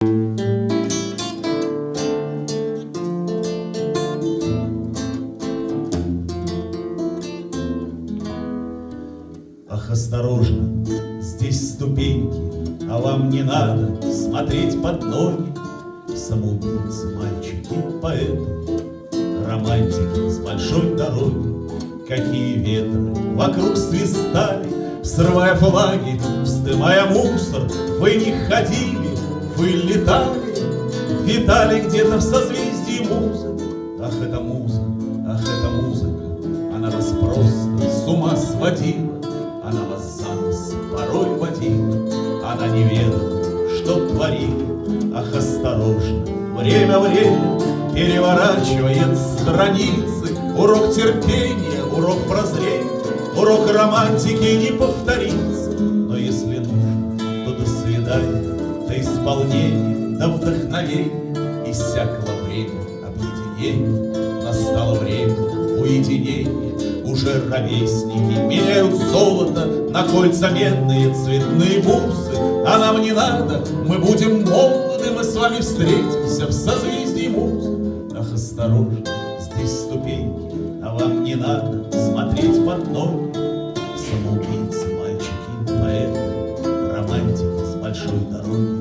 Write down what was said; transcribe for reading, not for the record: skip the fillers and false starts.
Ах, осторожно, здесь ступеньки, а вам не надо смотреть под ноги. Самоубийцы, мальчики, поэты, романтики с большой дороги. Какие ветры вокруг свистали, срывая флаги, вздымая мусор. Вы не ходили, вы летали, витали где-то в созвездии музыки. Ах, это музыка, ах, это музыка, она вас просто с ума сводила. Она вас за нос порой водила, она не ведала, что творила. Ах, осторожно, время переворачивает страницы. Урок терпения, урок прозрения, урок романтики не повторится. Но если нужно, то до свидания, до исполнения, до вдохновения. Иссякло время объединения, настало время уединения. Уже ровесники меняют золото на кольца медные, цветные бусы. А нам не надо, мы будем молоды, мы с вами встретимся в созвездии музы. Ах, осторожно, здесь ступеньки, а вам не надо смотреть под ноги. Самоубийцы, мальчики, поэты, романтики с большой дороги.